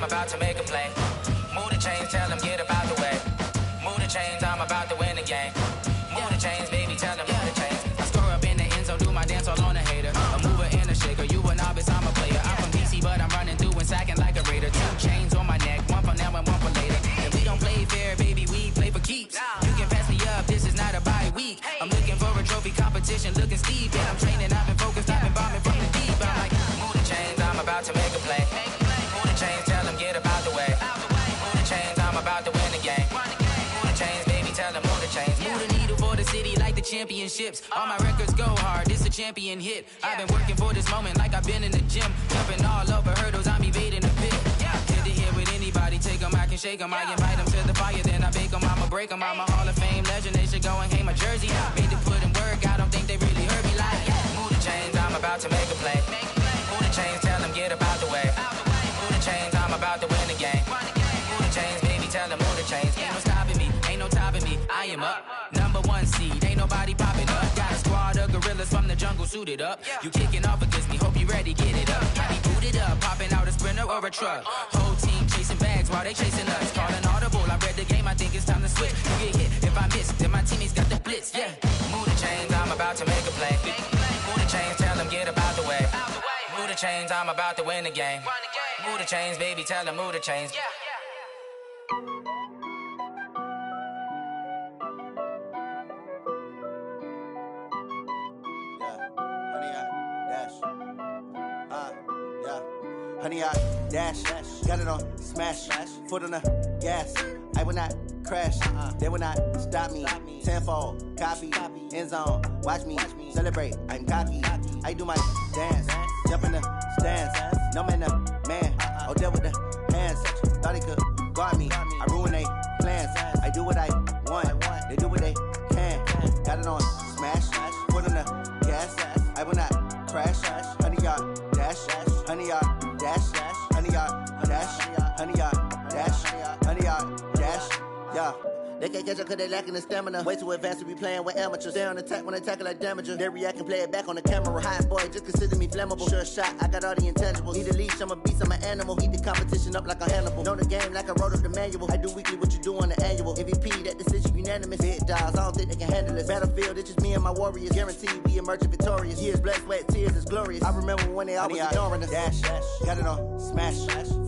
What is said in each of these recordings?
about to make a play. Move the chains, tell them get about the way. Move the chains, I'm about to win the game. Move the chains, baby, tell them move the chains. I score up in the end zone, do my dance all on a hater. A mover and a shaker, you a novice, I'm a player. I'm from DC, but I'm running through and sacking like a raider. 2 chains on my neck, one for now and one for later. And we don't play fair, baby, we play for keeps. You can pass me up, this is not a bye week. I'm looking for a trophy competition, looking steep. And I'm training, I've been focused, I've been bombing from the deep. I'm like, move the chains, I'm about to make a play. Move the chains, tell them get about the way. Move the chains, I'm about to win the game. Move the chains, baby, tell them move the chains. Move the needle for the city like the championships. All my records go hard, this a champion hit. I've been working for this moment like I've been in the gym. Jumping all over hurdles, I'm evading the pit. Hit the hit with anybody, take them, I can shake them. I invite them to the fire, then I bake them, I'ma break them. I'm a Hall of Fame legend, they should go and hang my jersey. Made to put in work, I don't think they really heard me like, move the chains, I'm about to make a play. Move the chains, tell them get about the way. Move the chains, I'm about to win the game. Move the chains, baby, tell them move the chains. Ain't no stopping me, ain't no topping me, I am up. Number 1 seed, ain't nobody popping up. Got a squad of gorillas from the jungle suited up. You kicking off against me, hope you ready, get it up. I be booted up, popping out a sprinter or a truck. Whole team chasing bags while they chasing us. Calling audible, I read the game, I think it's time to switch. You get hit, if I miss, then my teammates got the blitz, yeah. Move the chains, I'm about to make a play. Move the chains, tell them get about the way. Move the chains, I'm about to win the game. Move the chains, baby, tell them move the chains. Honey, I dash, got it on smash, foot on the gas. I will not crash, they will not stop me. Tenfold, copy, end zone, watch me celebrate. I'm cocky, I do my dance, jump in the stands. No man, the man, oh deal with the hands. Thought he could guard me, I ruin they plans. I do what I want, they do what they can. Got it on smash, foot on the gas. I will not crash, honey, y'all dash, honey, y'all dash, honey, y'all dash, honey, y'all dash, honey, y'all dash, yeah. They can't catch up cause they lacking the stamina. Way too advanced to be playing with amateurs. Stay on attack when they tackle like damager. They react and play it back on the camera. Hot boy, just consider me flammable. Sure shot, I got all the intangibles. Need a leash, I'm a beast, I'm an animal. Heat the competition up like a Hannibal. Know the game like I wrote up the manual. I do weekly what you do on the annual. MVP, that decision unanimous. Big dogs, I don't think they can handle it. Battlefield, it's just me and my warriors. Guaranteed we emerging victorious. Years, blood, sweat, tears, it's glorious. I remember when they always ignoring us. Dash, got it on smash,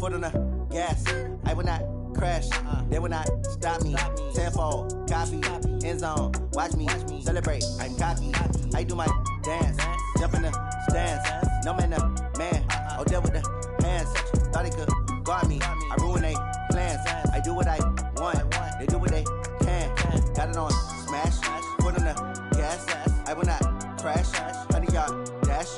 foot on the gas. I will not crash, they will not stop me. Tenfold, copy, end zone, watch me celebrate. I'm cocky, I do my dance, jump in the stands. No man, the man, oh deal with the hands. Thought he could guard me, I ruin they plans. I do what I want, they do what they can. Got it on smash, foot on the gas. I will not crash, honey, y'all dash,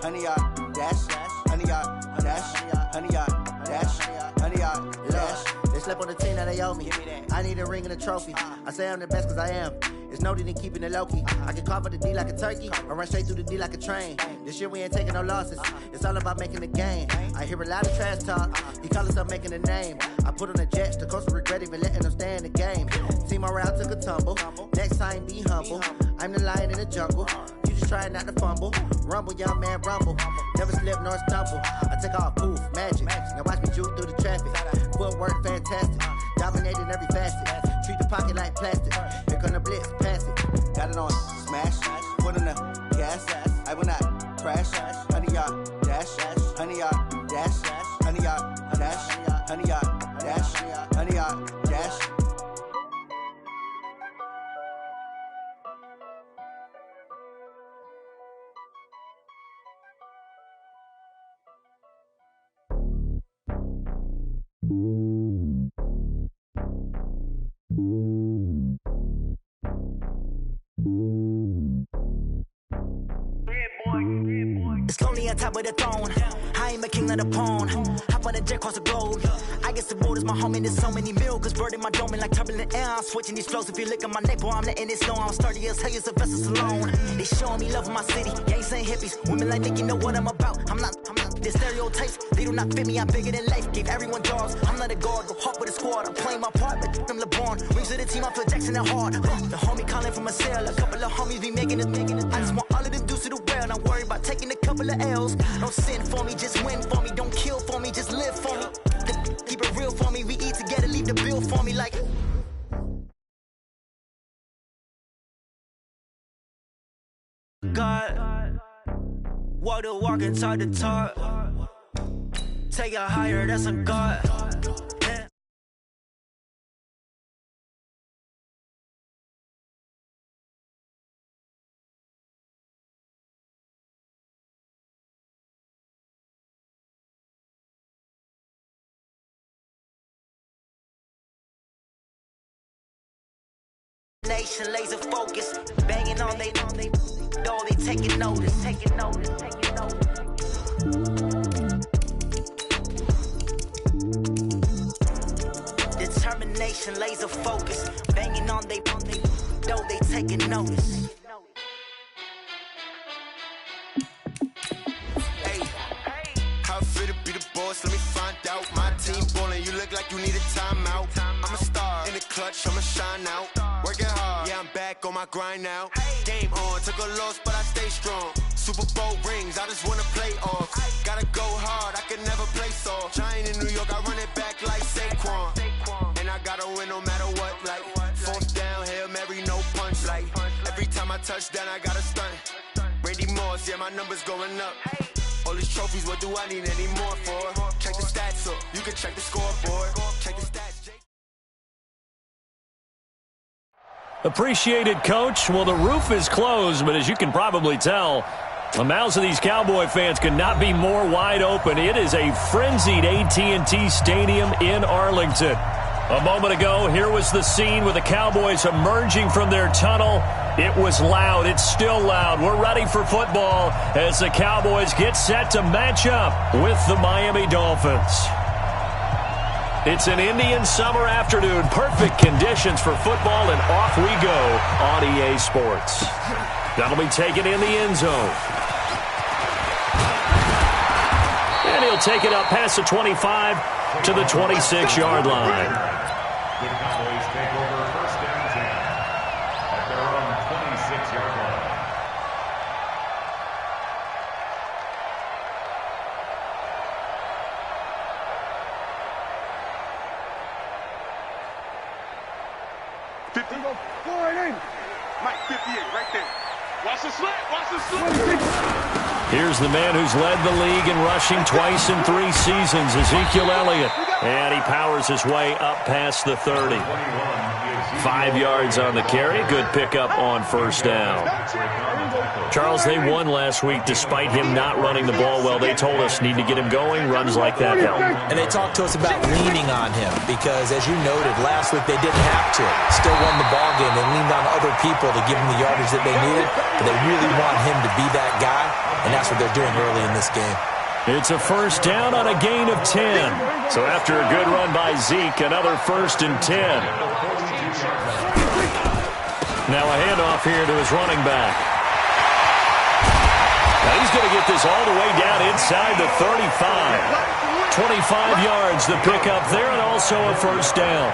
honey, y'all dash, honey, y'all dash, honey, y'all dash, honey, y'all dash. They slept on the team that they owe me. I need a ring and a trophy. I say I'm the best cause I am. It's no need in keeping it low key. I can call for the D like a turkey, or run straight through the D like a train. This year we ain't taking no losses. It's all about making the game. I hear a lot of trash talk. He call himself making a name. I put on the jets, the coach will regret even letting them stay in the game. Team morale took a tumble. Next time be humble. I'm the lion in the jungle. You just trying not to fumble. Rumble, young man, rumble. Never slip nor stumble. I take off, poof, magic. Now watch me juke through the traffic. Footwork fantastic. Dominating every facet. Treat the pocket like plastic. Here come the blitz, pass it. Got it on smash, foot on the gas. I will not crash. Honey, y'all dash, honey, y'all dash, honey, y'all dash, honey, y'all dash, honey, y'all dash. It's lonely on top of the throne. I ain't a king of the pawn. Hop on a jet across the globe. I guess the road is my home and there's so many miracles burning my dome like turbulent air. I'm switching these flows. If you look at my neck, boy, I'm letting it snow. I'm sturdy as hell, as a vessel alone. They showing me love in my city. Gangs ain't hippies. Women like Nick, you know what I'm about. I'm not. The stereotypes, they do not fit me. I'm bigger than life. Gave everyone jobs. I'm not a guard. Go hard with a squad. I'm playing my part, but I'm LeBron. Rings to the team, I feel Jackson and hard. The homie calling from a cell. A couple of homies be making it. I just want all of them dudes to the well. Not worried about taking a couple of L's. Don't sin for me, just win for me. Don't kill for me, just live for me. Keep it God. Walk the walk and talk the talk. Take it higher, that's a God. Yeah. Nation laser focus, banging on they door, they taking notice. Determination, laser focus, banging on they door, they taking notice. Hey, how it feel to be the boss? Let me find out. My team ballin', you look like you need a timeout. I'm a star in the clutch, I'ma shine out. Working hard, yeah, I'm back on my grind now. Game on, took a loss, but I stay strong. Super Bowl rings, I just wanna play off. Gotta go hard, I can never play soft. Giant in New York, I run it back like Saquon. And I gotta win no matter what, like fourth down, Hail Mary, no punch. Like every time I touch down, I gotta stunt. Randy Moss, yeah, my numbers going up. All these trophies, what do I need any more for? Check the stats up, you can check the scoreboard. Check the stats, Jake. Appreciated, Coach. Well, the roof is closed, but as you can probably tell, the mouths of these Cowboy fans could not be more wide open. It is a frenzied AT&T Stadium in Arlington. A moment ago, here was the scene with the Cowboys emerging from their tunnel. It was loud. It's still loud. We're ready for football as the Cowboys get set to match up with the Miami Dolphins. It's an Indian summer afternoon. Perfect conditions for football, and off we go on EA Sports. That'll be taken in the end zone. And he'll take it up past the 25 to the 26-yard line. The Cowboys take over first down 10 at their own 26-yard line. Go right in. Mike, 58, right there. Watch the slant. Watch the slant. Here's the man who's led the league in rushing twice in 3 seasons, Ezekiel Elliott. And he powers his way up past the 30. 5 yards on the carry. Good pickup on first down. Charles, they won last week despite him not running the ball well. They told us need to get him going. Runs like that help. And they talked to us about leaning on him because, as you noted, last week they didn't have to. Still won the ball game. They leaned on other people to give them the yardage that they needed. But they really want him to be that guy, and that's what they're doing early in this game. It's a first down on a gain of 10. So after a good run by Zeke, another 1st and 10. Now a handoff here to his running back. Now he's going to get this all the way down inside the 35. 25 yards to pick up there, and also a first down.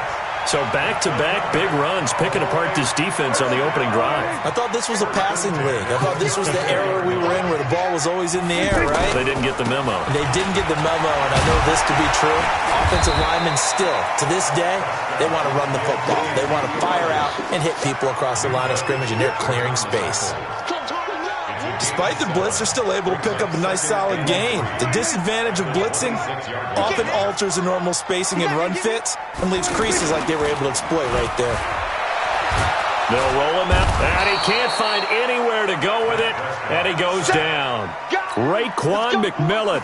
So back-to-back big runs, picking apart this defense on the opening drive. I thought this was a passing league. I thought this was the era we were in where the ball was always in the air, right? They didn't get the memo. They didn't get the memo, and I know this to be true. Offensive linemen still, to this day, they want to run the football. They want to fire out and hit people across the line of scrimmage, and they're clearing space. Despite the blitz, they're still able to pick up a nice solid gain. The disadvantage of blitzing often alters the normal spacing and run fits and leaves creases like they were able to exploit right there. They'll roll him out, and he can't find anywhere to go with it, and he goes down. Raekwon McMillan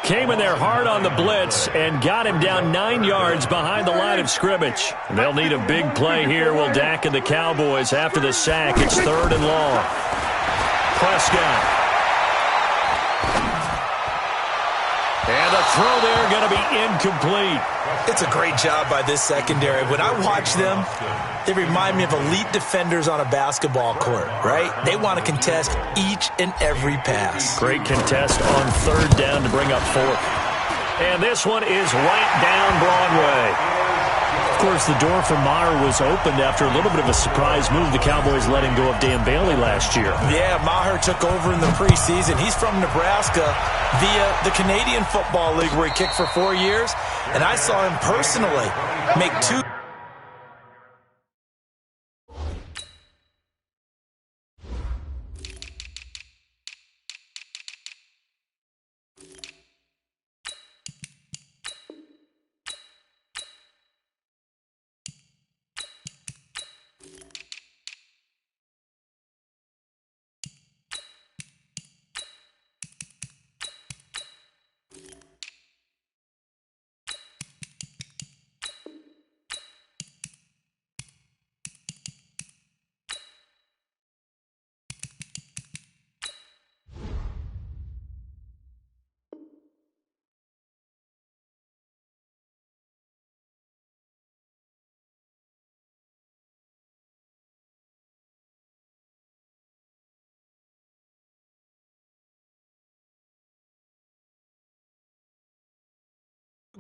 came in there hard on the blitz and got him down 9 yards behind the line of scrimmage. And they'll need a big play here, will Dak and the Cowboys after the sack. It's 3rd and long. Prescott. And the throw there going to be incomplete. It's a great job by this secondary. When I watch them, they remind me of elite defenders on a basketball court, right? They want to contest each and every pass. Great contest on 3rd down to bring up 4th. And this one is right down Broadway. Of course, the door for Maher was opened after a little bit of a surprise move. The Cowboys letting go of Dan Bailey last year. Yeah, Maher took over in the preseason. He's from Nebraska via the Canadian Football League where he kicked for 4 years. And I saw him personally make 2.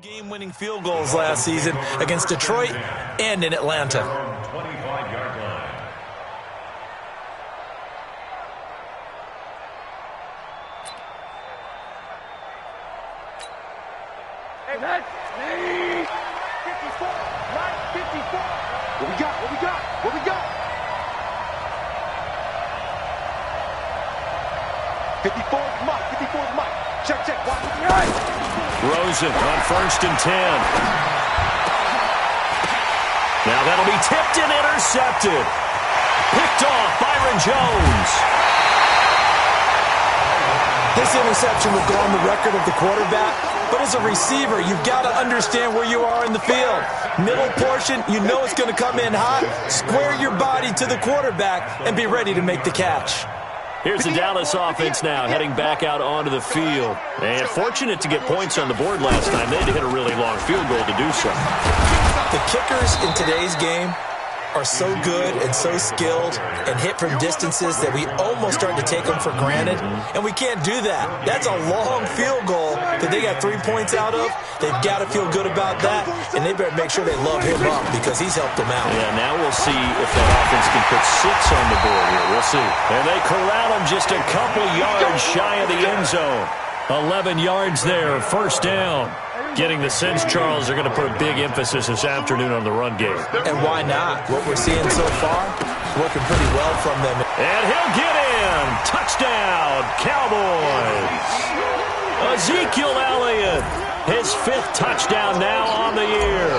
Game-winning field goals last season against Detroit and in Atlanta. 25-yard line. Hey, that's me. 54, right? 54. What we got? What we got? What we got? 54 is Mike. 54 is Mike. Check, check. Watch it. Rosen on 1st and 10. Now that'll be tipped and intercepted. Picked off Byron Jones. This interception will go on the record of the quarterback, but as a receiver, you've got to understand where you are in the field. Middle portion, you know it's going to come in hot. Square your body to the quarterback and be ready to make the catch. Here's the Dallas offense now heading back out onto the field. And fortunate to get points on the board last time. They had to hit a really long field goal to do so. The kickers in today's game are so good and so skilled and hit from distances that we almost start to take them for granted, and we can't do that. That's a long field goal that they got 3 points out of. They've got to feel good about that, and they better make sure they love him up because he's helped them out. Yeah, now we'll see if that offense can put 6 on the board here. We'll see. And they corral him just a couple yards shy of the end zone. 11 yards there, 1st down. Getting the sense, Charles, they're going to put a big emphasis this afternoon on the run game. And why not? What we're seeing so far is working pretty well from them. And he'll get in. Touchdown, Cowboys. Ezekiel Elliott, his 5th touchdown now on the year.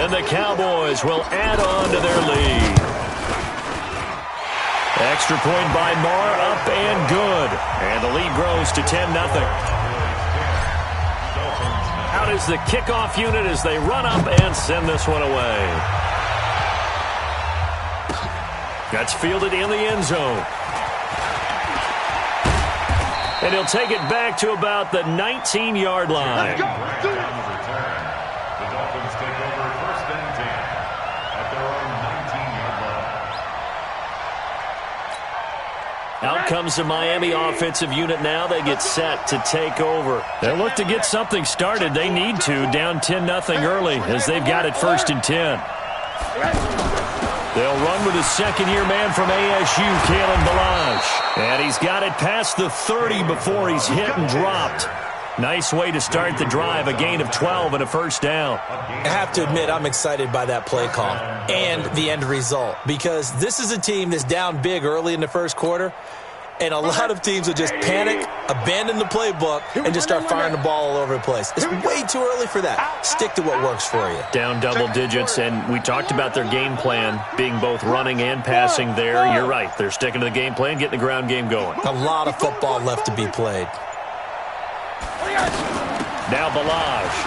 And the Cowboys will add on to their lead. Extra point by Marr, up and good. And the lead grows to 10-0. Out is the kickoff unit as they run up and send this one away. That's fielded in the end zone. And he'll take it back to about the 19-yard line. The Dolphins take over 1st and 10 at their own 19-yard line. Out comes the Miami offensive unit now. They get set to take over. They'll look to get something started. They need to, down 10-0 early as they've got it 1st and 10. They'll run with a second-year man from ASU, Kalen Ballage. And he's got it past the 30 before he's hit and dropped. Nice way to start the drive, a gain of 12 and a 1st down. I have to admit, I'm excited by that play call and the end result because this is a team that's down big early in the 1st quarter, and a lot of teams will just panic, abandon the playbook, and just start firing the ball all over the place. It's way too early for that. Stick to what works for you. Down double digits, and we talked about their game plan being both running and passing there. You're right. They're sticking to the game plan, getting the ground game going. A lot of football left to be played. Now Ballage.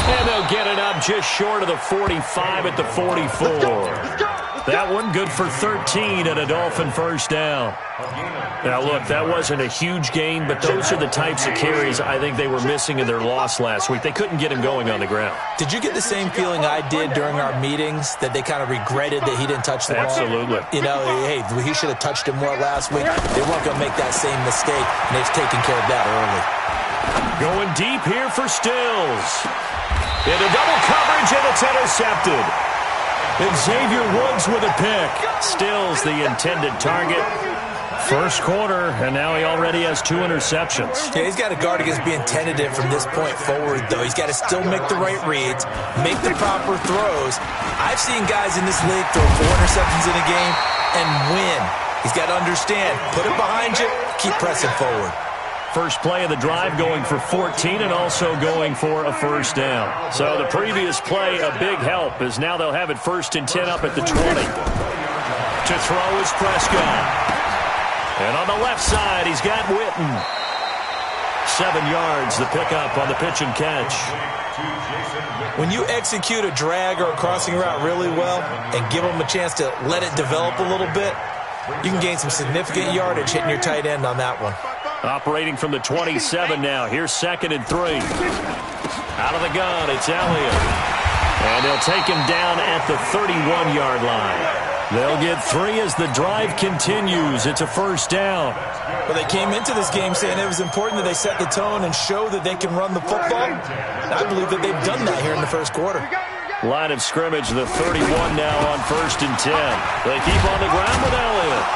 And they'll get it up just short of the 45 at the 44. That one good for 13 and a Dolphin 1st down. Now, look, that wasn't a huge gain, but those are the types of carries I think they were missing in their loss last week. They couldn't get him going on the ground. Did you get the same feeling I did during our meetings, that they kind of regretted that he didn't touch the ball? Absolutely. You know, hey, he should have touched him more last week. They weren't going to make that same mistake, and they've taken care of that early. Going deep here for Stills. Into double coverage, and it's intercepted. Xavier Woods with a pick. Stills the intended target. 1st quarter, and now he already has 2 interceptions. Yeah, he's got to guard against being tentative from this point forward, though. He's got to still make the right reads, make the proper throws. I've seen guys in this league throw 4 interceptions in a game and win. He's got to understand, put it behind you, keep pressing forward. First play of the drive going for 14 and also going for a 1st down. So the previous play, a big help, as now they'll have it 1st and 10 up at the 20. To throw is Prescott. And on the left side, he's got Witten. 7 yards, the pickup on the pitch and catch. When you execute a drag or a crossing route really well and give them a chance to let it develop a little bit, you can gain some significant yardage hitting your tight end on that one. Operating from the 27 now. Here's 2nd and 3. Out of the gun, it's Elliott. And they'll take him down at the 31-yard line. They'll get 3 as the drive continues. It's a first down. Well, they came into this game saying it was important that they set the tone and show that they can run the football. I believe that they've done that here in the first quarter. Line of scrimmage, the 31 now on 1st and 10. They keep on the ground with Elliott.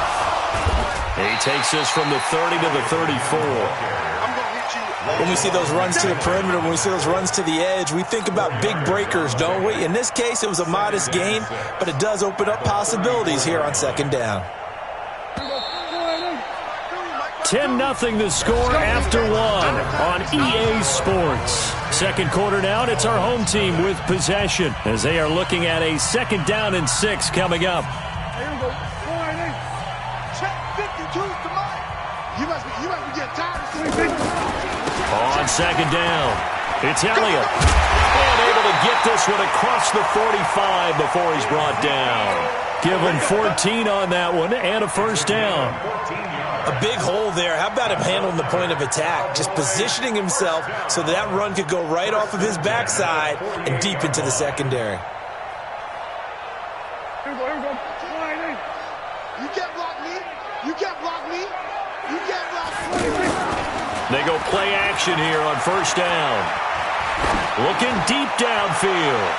He takes this from the 30 to the 34. When we see those runs to the perimeter, when we see those runs to the edge, we think about big breakers, don't we? In this case, it was a modest gain, but it does open up possibilities here on 2nd down. 10-0 the score after 1 on EA Sports. Second quarter now, it's our home team with possession as they are looking at a 2nd down and 6 coming up. On 2nd down, it's Elliott. And able to get this one across the 45 before he's brought down. Give him 14 on that one and a first down. A big hole there. How about him handling the point of attack? Just positioning himself so that run could go right off of his backside and deep into the secondary. You can't block me. You can't block me. You can't block me. They go play action here on first down. Looking deep downfield.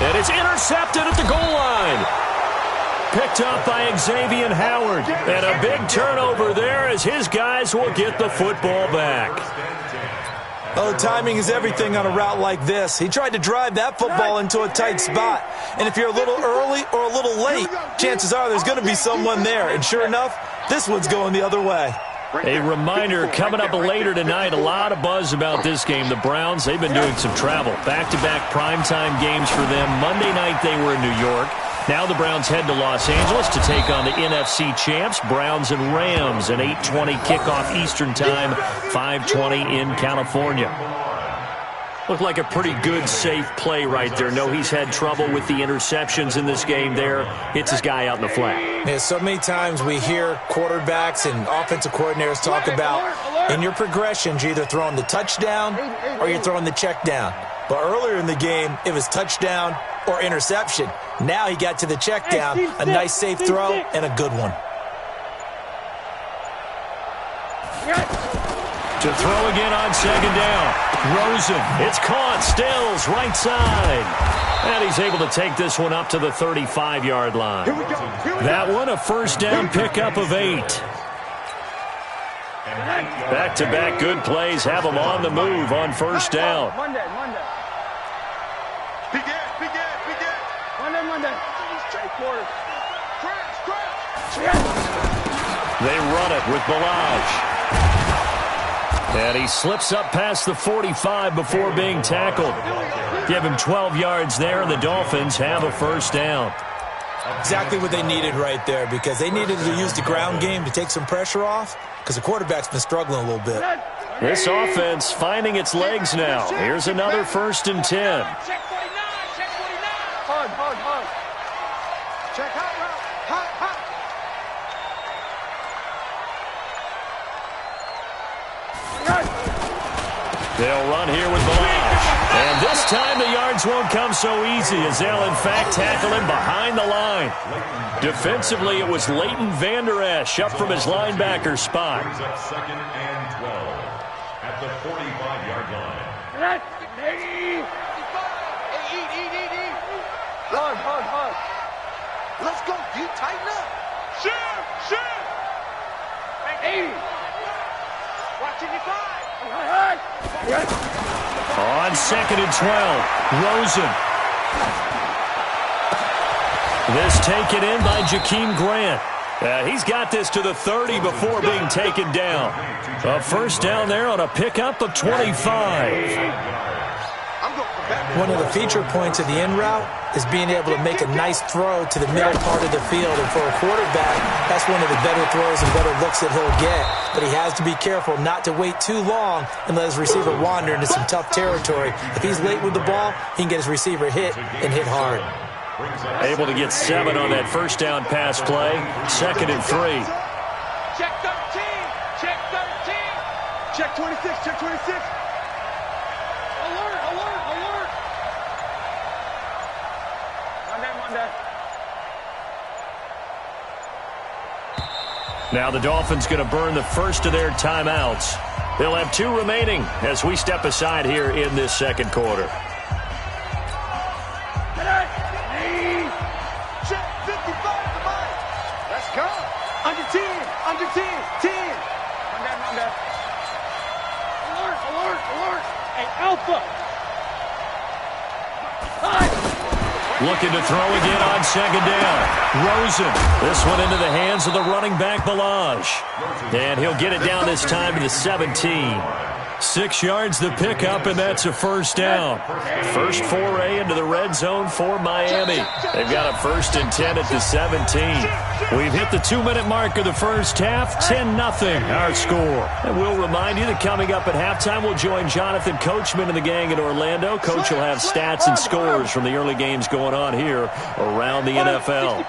And it's intercepted at the goal line. Picked up by Xavier Howard. And a big turnover there as his guys will get the football back. Oh, timing is everything on a route like this. He tried to drive that football into a tight spot. And if you're a little early or a little late, chances are there's going to be someone there. And sure enough, this one's going the other way. A reminder, coming up later tonight, a lot of buzz about this game. The Browns, they've been doing some travel. Back-to-back primetime games for them. Monday night they were in New York. Now the Browns head to Los Angeles to take on the NFC champs, Browns and Rams, an 8:20 kickoff Eastern time, 5:20 in California. Looked like a pretty good, safe play right there. No, he's had trouble with the interceptions in this game there. Hits his guy out in the flat. Yeah, so many times we hear quarterbacks and offensive coordinators talk about in your progressions, you're either throwing the touchdown or you're throwing the check down. But earlier in the game, it was touchdown or interception. Now he got to the check down, a nice safe throw, and a good one. To throw again on 2nd down. Rosen, it's caught, Stills, right side. And he's able to take this one up to the 35-yard line. That one, a first down pickup of 8. Back-to-back good plays have them on the move on first down. Monday. They run it with Balaj. And he slips up past the 45 before being tackled. Give him 12 yards there, and the Dolphins have a first down. Exactly what they needed right there, because they needed to use the ground game to take some pressure off, because the quarterback's been struggling a little bit. This offense finding its legs now. Here's another 1st and 10. Check 49. Hard. Check hot route. Hot. They'll run here with Balaj. And this time the yards won't come so easy as they'll in fact tackle him behind the line. Defensively, it was Leighton Vander Esch up from his linebacker spot. 2nd and 12 at the 45-yard line. Hard. Let's go, dude. Tighten up. Shoot. 80. Watching you fly. On 2nd and 12, Rosen. This taken in by Jakeem Grant. He's got this to the 30 before being taken down. A first down there on a pickup of 25. One of the feature points of the in route is being able to make a nice throw to the middle part of the field. And for a quarterback, that's one of the better throws and better looks that he'll get. But he has to be careful not to wait too long and let his receiver wander into some tough territory. If he's late with the ball, he can get his receiver hit and hit hard. Able to get 7 on that first down pass play. 2nd and 3. Check 13. Check 26. Alert. Now the Dolphins going to burn the first of their timeouts. They'll have 2 remaining as we step aside here in this second quarter. Let's go. Under 10. Under 10. 10. Under. Alert, alert, alert. Hey, Alpha. Looking to throw again on second down. Rosen. This one into the hands of the running back, Balaj. And he'll get it down this time to the 17. 6 yards the pickup, and that's a first down. First foray into the red zone for Miami. They've got a 1st and 10 at the 17. We've hit the 2-minute mark of the first half. 10-0 our score. And we'll remind you that coming up at halftime, we'll join Jonathan Coachman and the gang in Orlando. Coach will have stats and scores from the early games going on here around the NFL.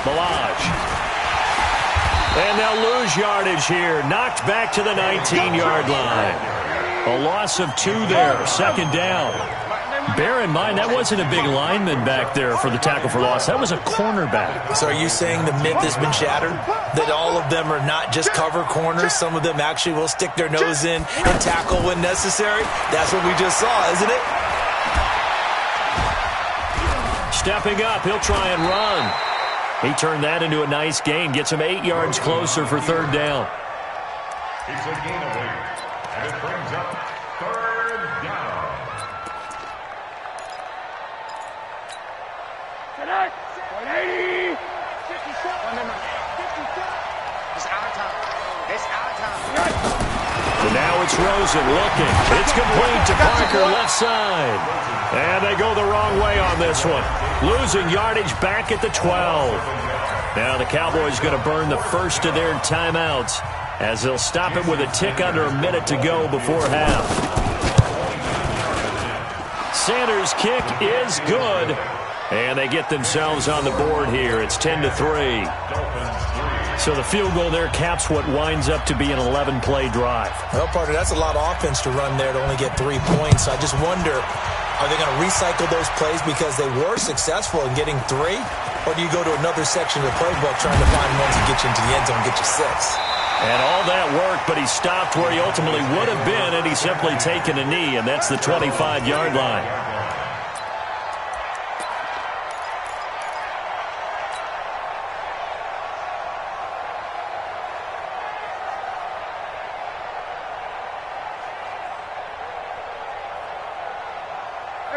Balaj. And they'll lose yardage here. Knocked back to the 19-yard line. A loss of 2 there. Second down. Bear in mind, that wasn't a big lineman back there for the tackle for loss. That was a cornerback. So are you saying the myth has been shattered? That all of them are not just cover corners? Some of them actually will stick their nose in and tackle when necessary? That's what we just saw, isn't it? Stepping up, he'll try and run. He turned that into a nice gain. Gets him 8 yards closer for third down. It's a gain of 8, and it brings up third down. Tonight, 180. 57. It's our time. It's our time. And now it's Rosen looking. It's complete to Parker, left side. And they go the wrong way on this one. Losing yardage back at the 12. Now the Cowboys going to burn the first of their timeouts as they'll stop it with a tick under a minute to go before half. Sanders' kick is good. And they get themselves on the board here. It's 10-3. So the field goal there caps what winds up to be an 11-play drive. Well, partner, that's a lot of offense to run there to only get 3 points. I just wonder, are they going to recycle those plays because they were successful in getting 3? Or do you go to another section of the playbook trying to find ones that get you into the end zone and get you 6? And all that worked, but he stopped where he ultimately would have been, and he's simply taken a knee, and that's the 25-yard line.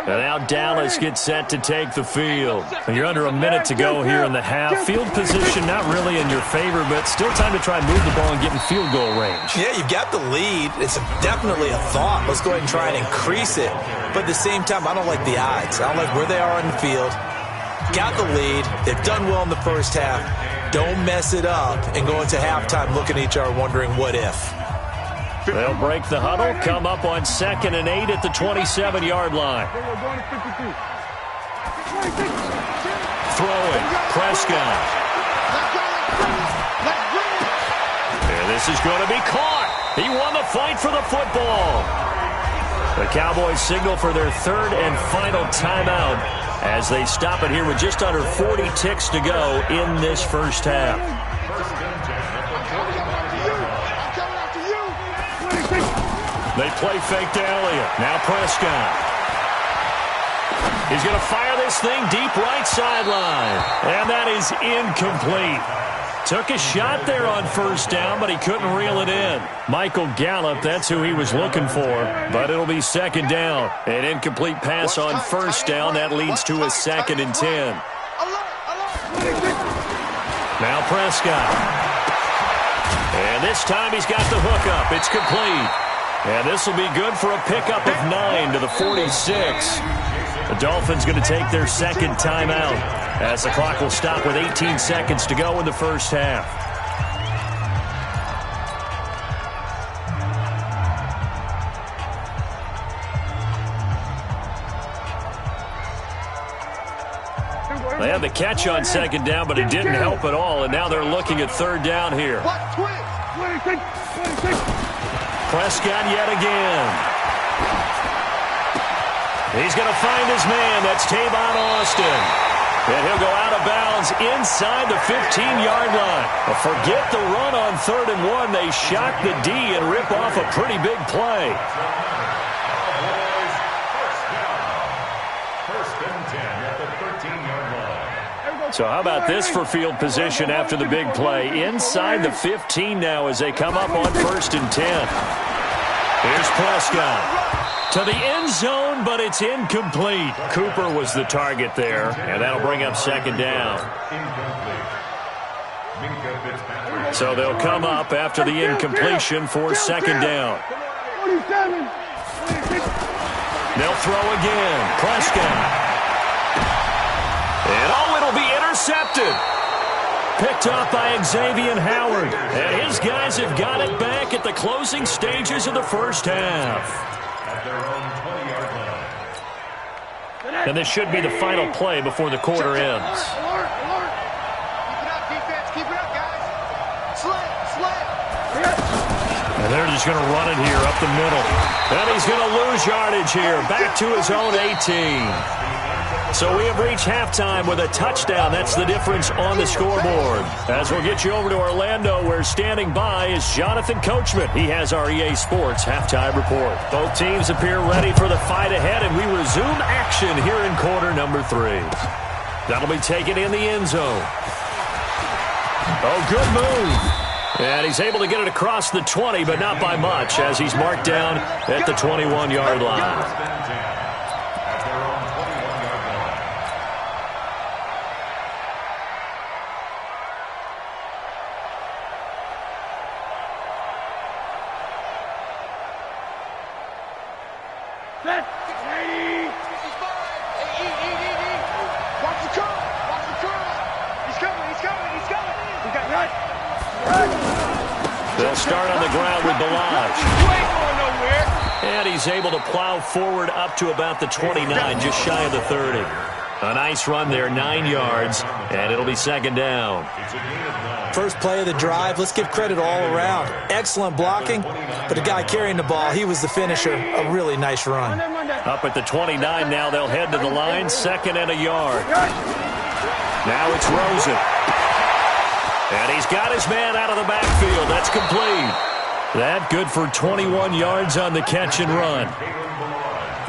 And now Dallas gets set to take the field. You're under a minute to go here in the half. Field position not really in your favor, but still time to try and move the ball and get in field goal range. Yeah, you've got the lead. It's definitely a thought. Let's go ahead and try and increase it. But at the same time, I don't like the odds. I don't like where they are on the field. Got the lead. They've done well in the first half. Don't mess it up and go into halftime looking at each other wondering what if. They'll break the huddle, come up on 2nd and 8 at the 27-yard line. Throwing, Prescott. And this is going to be caught. He won the fight for the football. The Cowboys signal for their 3rd and final timeout as they stop it here with just under 40 ticks to go in this first half. They play fake to Elliott. Now Prescott. He's going to fire this thing deep right sideline. And that is incomplete. Took a shot there on first down, but he couldn't reel it in. Michael Gallup, that's who he was looking for. But it'll be 2nd down. An incomplete pass on first down. That leads to a 2nd and 10. Now Prescott. And this time he's got the hookup. It's complete. And this will be good for a pickup of 9 to the 46. The Dolphins going to take their 2nd timeout as the clock will stop with 18 seconds to go in the first half. They had the catch on 2nd down, but it didn't help at all, and now they're looking at 3rd down here. Prescott yet again. He's going to find his man. That's Tavon Austin. And he'll go out of bounds downs inside the 15-yard line. But forget the run on 3rd and 1. They shock the D and rip off a pretty big play. So how about this for field position after the big play? Inside the 15 now as they come up on 1st and 10. Here's Prescott to the end zone, but it's incomplete. Cooper was the target there, and that'll bring up 2nd down. So they'll come up after the incompletion for 2nd down. They'll throw again. Prescott. And it'll be intercepted. Picked up by Xavier Howard. And his guys have got it back at the closing stages of the first half. And this should be the final play before the quarter ends. Alert, alert. Keep it up, defense. Keep it up, guys. Slant. And they're just going to run it here up the middle. And he's going to lose yardage here. Back to his own 18. So we have reached halftime with a touchdown. That's the difference on the scoreboard. As we'll get you over to Orlando, where standing by is Jonathan Coachman. He has our EA Sports halftime report. Both teams appear ready for the fight ahead, and we resume action here in quarter number 3. That'll be taken in the end zone. Oh, good move. And he's able to get it across the 20, but not by much, as he's marked down at the 21-yard line. They'll start on the ground with Balaj. And he's able to plow forward up to about the 29, just shy of the 30. A nice run there, 9 yards, and it'll be 2nd down. First play of the drive, let's give credit all around. Excellent blocking, but the guy carrying the ball, he was the finisher. A really nice run. Up at the 29 now, they'll head to the line, 2nd and a yard. Now it's Rosen. And he's got his man out of the backfield. That's complete. That good for 21 yards on the catch and run.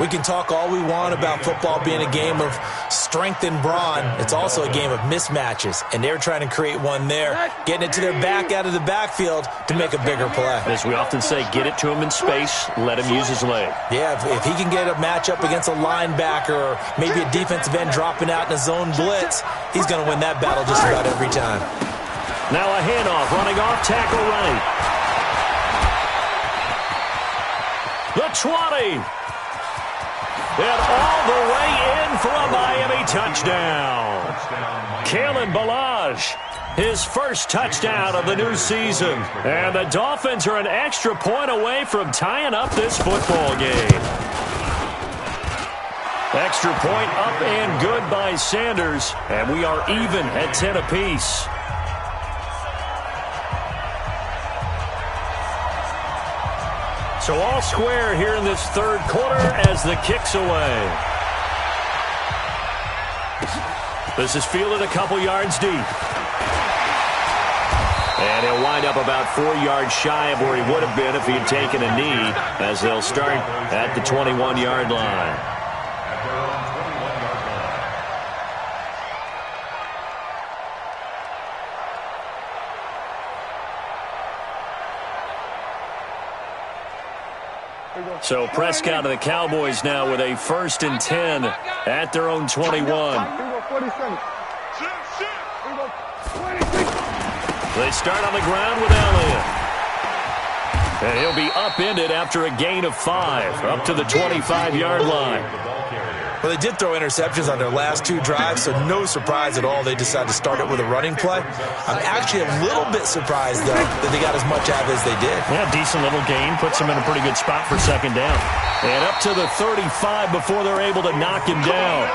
We can talk all we want about football being a game of strength and brawn. It's also a game of mismatches, and they're trying to create one there, getting it to their back out of the backfield to make a bigger play. As we often say, get it to him in space, let him use his leg. Yeah, if he can get a matchup against a linebacker or maybe a defensive end dropping out in a zone blitz, he's going to win that battle just about every time. Now a handoff, running off tackle right. The 20. And all the way in for a Miami touchdown. Kalen Balaj, his first touchdown of the new season. And the Dolphins are an extra point away from tying up this football game. Extra point up and good by Sanders. And we are even at 10 apiece. So all square here in this third quarter as the kick's away. This is fielded a couple yards deep. And he'll wind up about 4 yards shy of where he would have been if he had taken a knee, as they'll start at the 21-yard line. So Prescott and the Cowboys now with a 1st and 10 at their own 21. They start on the ground with Elliott. And he'll be upended after a gain of 5 up to the 25-yard line. Well, they did throw interceptions on their last 2 drives, so no surprise at all they decided to start it with a running play. I'm actually a little bit surprised, though, that they got as much out as they did. Yeah, decent little gain. Puts them in a pretty good spot for 2nd down. And up to the 35 before they're able to knock him down.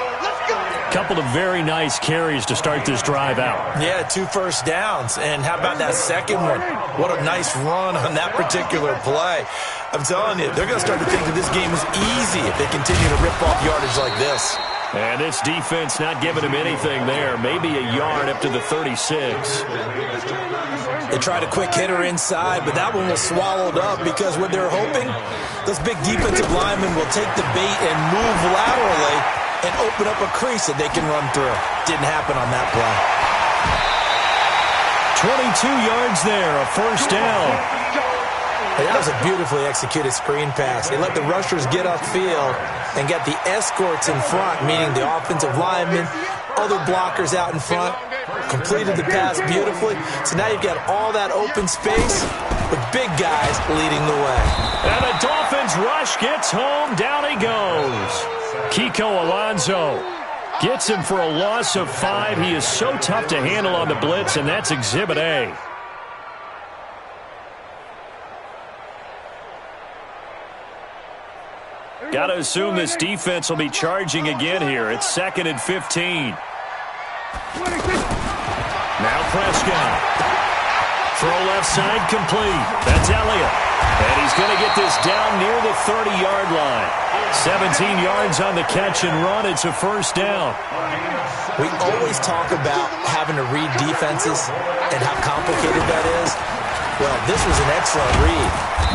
Couple of very nice carries to start this drive out. Yeah, 2 first downs. And how about that second one? What a nice run on that particular play. I'm telling you, they're going to start to think that this game is easy if they continue to rip off yardage like this. And this defense not giving him anything there. Maybe a yard up to the 36. They tried a quick hitter inside, but that one was swallowed up because what they're hoping, those big defensive linemen will take the bait and move laterally and open up a crease that they can run through. Didn't happen on that play. 22 yards there, a first down. Hey, that was a beautifully executed screen pass. They let the rushers get upfield and get the escorts in front, meaning the offensive linemen, other blockers out in front, completed the pass beautifully. So now you've got all that open space with big guys leading the way. And the Dolphins rush gets home. Down he goes. Kiko Alonso gets him for a loss of 5. He is so tough to handle on the blitz, and that's Exhibit A. Got to assume this defense will be charging again here. It's 2nd and 15. Now Prescott. Throw left side complete. That's Elliott. And he's going to get this down near the 30-yard line. 17 yards on the catch and run. It's a first down. We always talk about having to read defenses and how complicated that is. Well, this was an excellent read.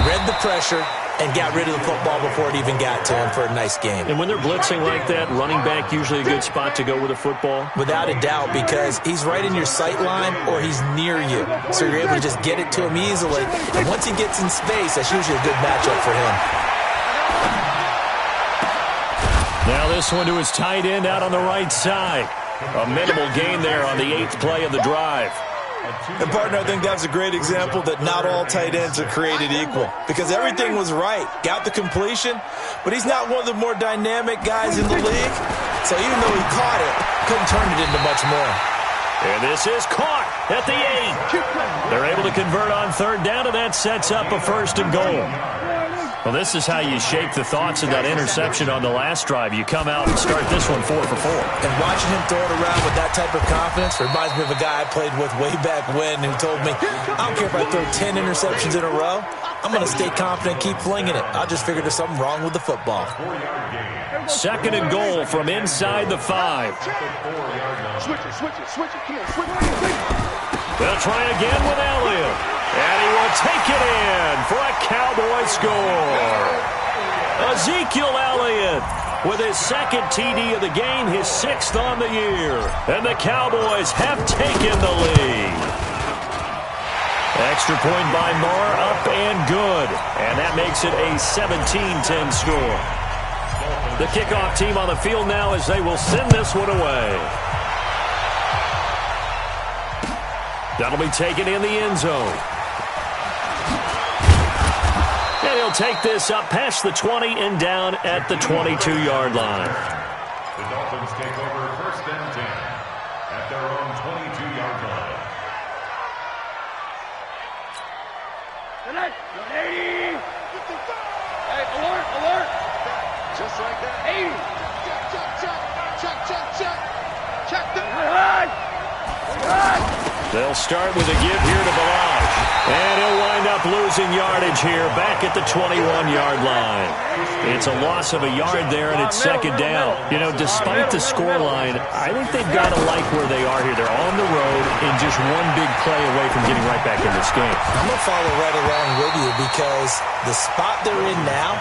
Read the pressure and got rid of the football before it even got to him for a nice game. And when they're blitzing like that, running back usually a good spot to go with a football? Without a doubt, because he's right in your sight line or he's near you. So you're able to just get it to him easily. And once he gets in space, that's usually a good matchup for him. Now this one to his tight end out on the right side. A minimal gain there on the 8th play of the drive. And, partner, I think that's a great example that not all tight ends are created equal because everything was right. Got the completion, but he's not one of the more dynamic guys in the league. So even though he caught it, couldn't turn it into much more. And this is caught at the 8. They're able to convert on 3rd down, and that sets up a 1st and goal. Well, this is how you shake the thoughts of that interception on the last drive. You come out and start this one 4 for 4. And watching him throw it around with that type of confidence reminds me of a guy I played with way back when who told me, I don't care if I throw 10 interceptions in a row, I'm going to stay confident and keep flinging it. I just figured there's something wrong with the football. 2nd and goal from inside the 5. Switch it. They'll try again with Elliott. And he will take it in for a Cowboy score. Ezekiel Elliott with his 2nd TD of the game, his 6th on the year. And the Cowboys have taken the lead. Extra point by Marr, up and good. And that makes it a 17-10 score. The kickoff team on the field now as they will send this one away. That'll be taken in the end zone. And he'll take this up past the 20 and down at the 22-yard line. The Dolphins take over 1st and 10 at their own 22-yard line. Hey, alert! Just like that. 80. Check the They'll start with a give here to Balaj. And he'll wind up losing yardage here back at the 21-yard line. It's a loss of a yard there, and it's 2nd down. You know, despite the scoreline, I think they've got to like where they are here. They're on the road and just one big play away from getting right back in this game. I'm going to follow right along with you because the spot they're in now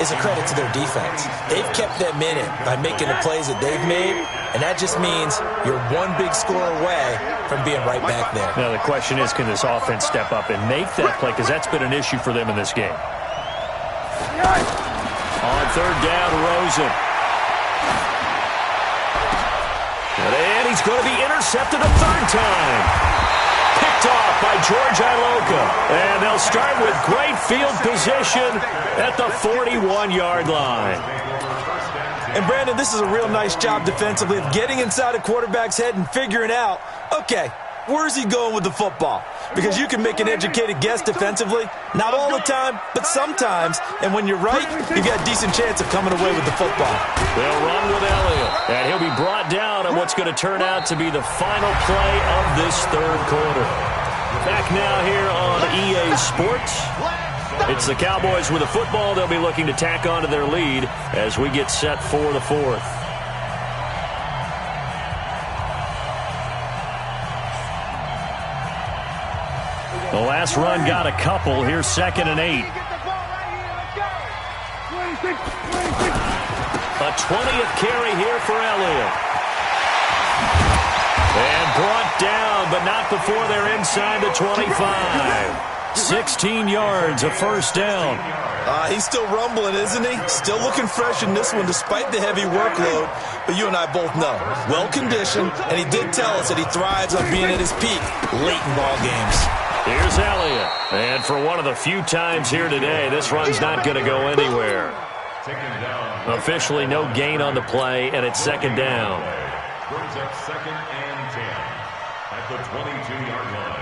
is a credit to their defense. They've kept them in it by making the plays that they've made, and that just means you're one big score away from being right back there. Now the question is, can this offense step up and make that play? Because that's been an issue for them in this game. On 3rd down, Rosen. And he's going to be intercepted a 3rd time. Picked off by George Iloka. And they'll start with great field position at the 41-yard line. And, Brandon, this is a real nice job defensively of getting inside a quarterback's head and figuring out, okay, where's he going with the football? Because you can make an educated guess defensively. Not all the time, but sometimes. And when you're right, you've got a decent chance of coming away with the football. They'll run with Elliott. And he'll be brought down on what's going to turn out to be the final play of this 3rd quarter. Back now here on EA Sports. It's the Cowboys with the football. They'll be looking to tack on to their lead as we get set for the 4th. The last run got a couple. Here's 2nd and 8. A 20th carry here for Elliott. And brought down, but not before they're inside the 25. 16 yards, a first down. He's still rumbling, isn't he? Still looking fresh in this one despite the heavy workload. But you and I both know, well-conditioned, and he did tell us that he thrives on being at his peak late in ball games. Here's Elliott. And for one of the few times here today, this run's not going to go anywhere. Officially no gain on the play, and it's 2nd down. Brings up 2nd and 10 at the 22-yard line.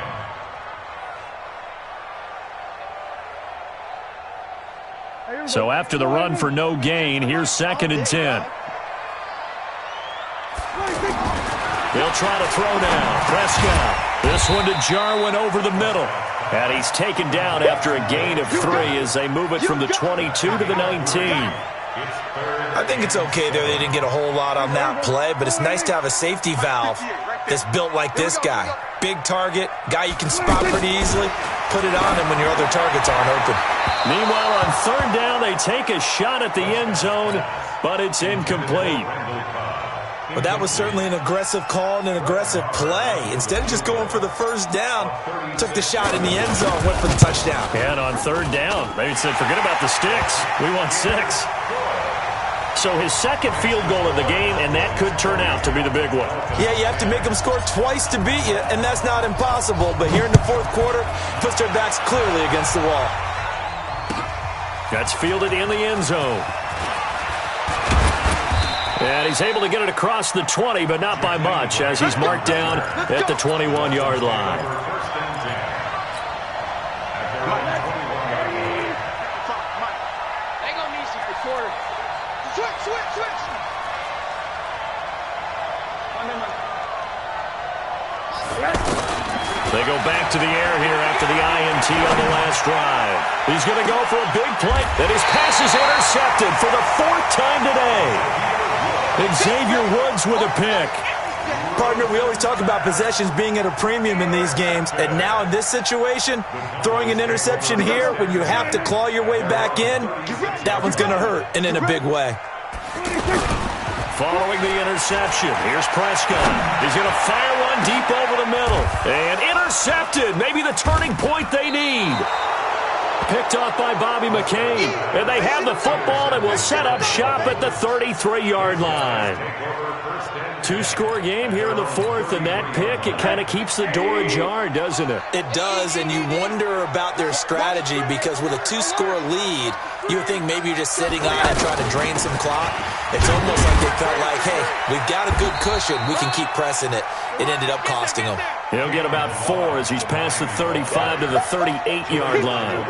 So after the run for no gain, here's 2nd and 10. He'll try to throw now. Prescott. This one to Jarwin over the middle. And he's taken down after a gain of 3 as they move it from the 22 to the 19. I think it's okay there. They didn't get a whole lot on that play, but it's nice to have a safety valve that's built like this guy. Big target, guy you can spot pretty easily. Put it on him when your other targets aren't open. Meanwhile, on 3rd down, they take a shot at the end zone, but it's incomplete. But that was certainly an aggressive call and an aggressive play. Instead of just going for the first down, took the shot in the end zone, went for the touchdown. And on 3rd down, maybe said, forget about the sticks. We want 6. So his 2nd field goal of the game, and that could turn out to be the big one. Yeah, you have to make them score twice to beat you, and that's not impossible. But here in the 4th quarter, puts their backs clearly against the wall. That's fielded in the end zone. And he's able to get it across the 20, but not by much, as he's marked down at the 21-yard line. They go back to the air here after the INT on the last drive. He's going to go for a big play. And his pass is intercepted for the 4th time today. Xavier Woods with a pick. Partner, we always talk about possessions being at a premium in these games. And now in this situation, throwing an interception here when you have to claw your way back in, that one's going to hurt, and in a big way. Following the interception, here's Prescott. He's going to fire one deep over the middle. And intercepted. Maybe the turning point they need. Picked off by Bobby McCain. And they have the football and will set up shop at the 33-yard line. 2-score game here in the 4th, and that pick, it kind of keeps the door ajar, doesn't it? It does, and you wonder about their strategy because with a 2-score lead, you would think maybe you're just sitting on it trying to drain some clock. It's almost like they felt like, hey, we've got a good cushion. We can keep pressing it. It ended up costing them. He'll get about 4 as he's past the 35 to the 38-yard line.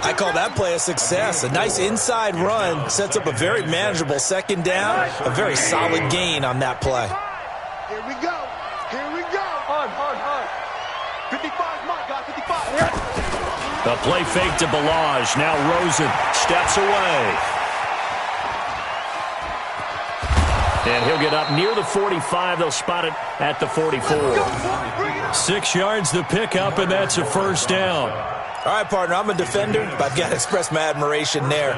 I call that play a success. A nice inside run sets up a very manageable 2nd down. A very solid gain on that play. Here we go. Here we go. Hard. 55, my God, 55. A play fake to Balaj. Now Rosen steps away. And he'll get up near the 45. They'll spot it at the 44. 6 yards the pickup, and that's a first down. All right, partner, I'm a defender, but I've got to express my admiration there.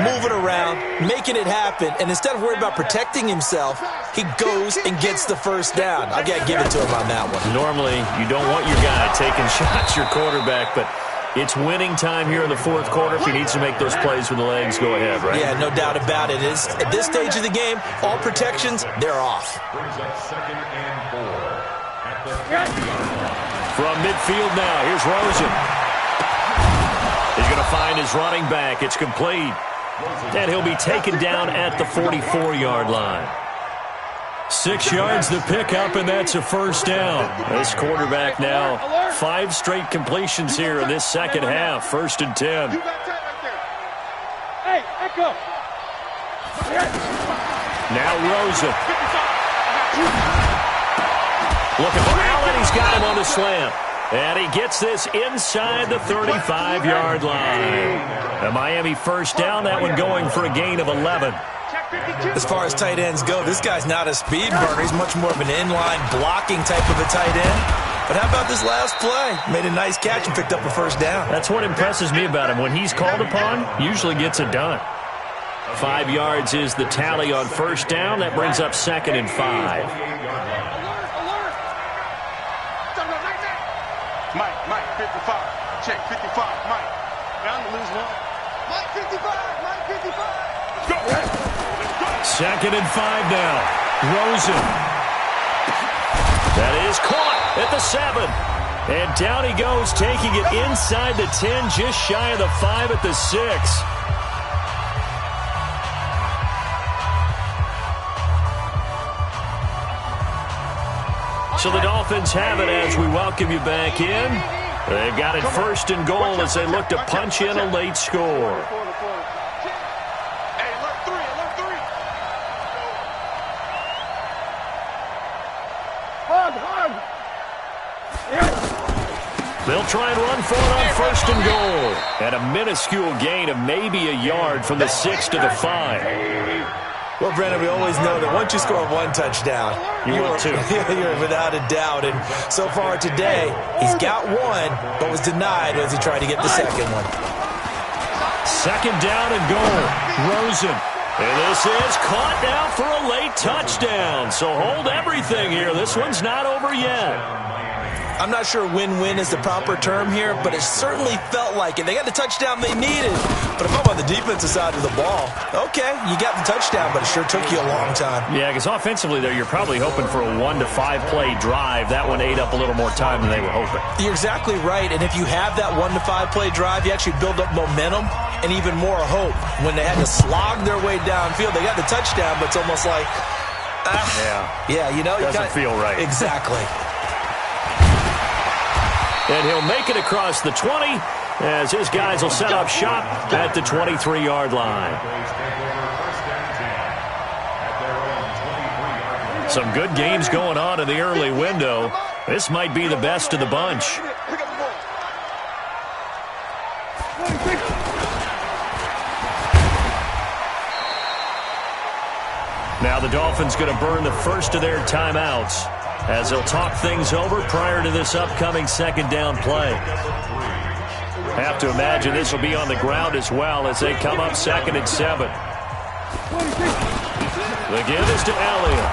Moving around, making it happen, and instead of worrying about protecting himself, he goes and gets the first down. I've got to give it to him on that one. Normally, you don't want your guy taking shots, your quarterback, but it's winning time here in the 4th quarter. If he needs to make those plays with the legs, go ahead, right? Yeah, no doubt about it. At this stage of the game, all protections, they're off. Brings up 2nd and 4 at the From midfield now, here's Rosen. He's going to find his running back. It's complete. And he'll be taken down at the 44-yard line. 6 yards the pickup, and that's a first down. This quarterback now, 5 straight completions here in this second half. 1st and 10. Hey, Echo. Now Rosen. Looking for Allen. He's got him on the slant. And he gets this inside the 35-yard line. A Miami first down, that one going for a gain of 11. As far as tight ends go, this guy's not a speed burner. He's much more of an inline blocking type of a tight end. But how about this last play? Made a nice catch and picked up a first down. That's what impresses me about him. When he's called upon, usually gets it done. 5 yards is the tally on first down. That brings up 2nd and 5. Mike, 55. Check, 55. Mike. Bound to lose one. Mike, 55. Mike, 55. Let's go. Let's go. 2nd and 5 now. Rosen. That is caught at the 7. And down he goes, taking it inside the 10, just shy of the 5 at the 6. So the Dolphins have it as we welcome you back in. They've got it 1st and goal as they look to punch in a late score. They'll try and run for it on 1st and goal. And a minuscule gain of maybe a yard from the 6 to the 5. Well, Brandon, we always know that once you score 1 touchdown, you're without a doubt. And so far today, he's got 1, but was denied as he tried to get the 2nd one. 2nd down and goal. Rosen. And this is caught now for a late touchdown. So hold everything here. This one's not over yet. I'm not sure win-win is the proper term here, but it certainly felt like it. They got the touchdown they needed. But if I'm on the defensive side of the ball, okay, you got the touchdown, but it sure took you a long time. Yeah, because offensively there, you're probably hoping for a 1 to 5 play drive. That one ate up a little more time than they were hoping. You're exactly right, and if you have that 1 to 5 play drive, you actually build up momentum and even more hope. When they had to slog their way downfield, they got the touchdown, but it's almost like, yeah, you know, doesn't feel right. Exactly. And he'll make it across the 20 as his guys will set up shop at the 23-yard line. Some good games going on in the early window. This might be the best of the bunch. Now the Dolphins going to burn the first of their timeouts as they'll talk things over prior to this upcoming 2nd down play. Have to imagine this will be on the ground as well as they come up 2nd and 7. The give is to Elliott.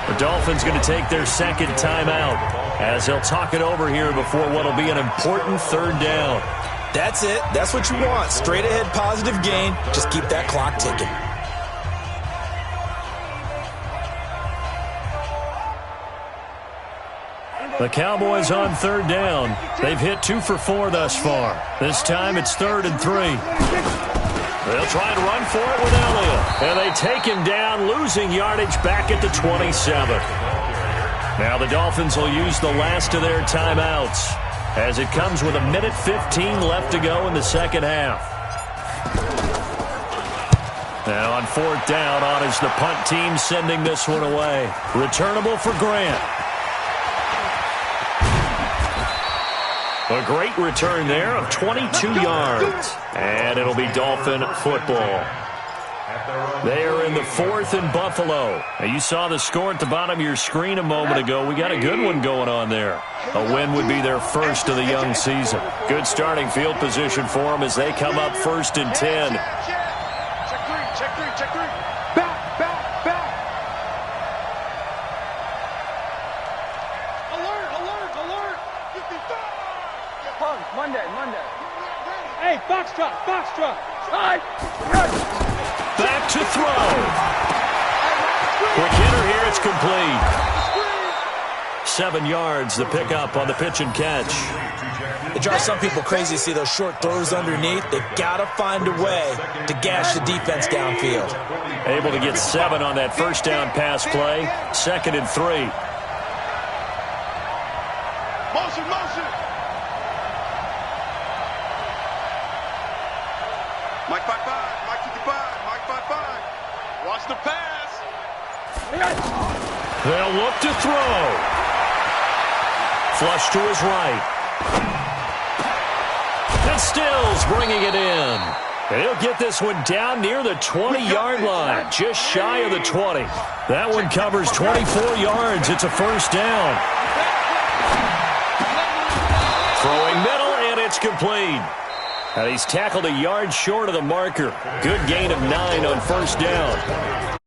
The Dolphins going to take their 2nd timeout as they'll talk it over here before what will be an important 3rd down. That's it. That's what you want. Straight ahead positive gain. Just keep that clock ticking. The Cowboys on 3rd down. They've hit 2 for 4 thus far. This time it's 3rd and 3. They'll try and run for it with Elliott. And they take him down, losing yardage back at the 27. Now the Dolphins will use the last of their timeouts as it comes with 1:15 left to go in the 2nd half. Now on 4th down, on is the punt team sending this one away. Returnable for Grant. A great return there of 22 yards. And it'll be Dolphin football. They are in the 4th in Buffalo. Now you saw the score at the bottom of your screen a moment ago. We got a good one going on there. A win would be their first of the young season. Good starting field position for them as they come up 1st and 10. Check three. Back. Alert. 55. Monday. Hey, Foxtrot. Back to throw. Quick hitter here, it's complete. 7 yards, the pickup on the pitch and catch. It drives some people crazy to see those short throws underneath. They got to find a way to gash the defense downfield. Able to get 7 on that 1st down pass play. 2nd and 3. Motion. Mike 55. Watch the pass. They'll look to throw. Flush to his right. And Stills bringing it in. And he'll get this one down near the 20-yard line, just shy of the 20. That one covers 24 yards. It's a first down. Throwing middle, and it's complete. And he's tackled a yard short of the marker. Good gain of 9 on first down.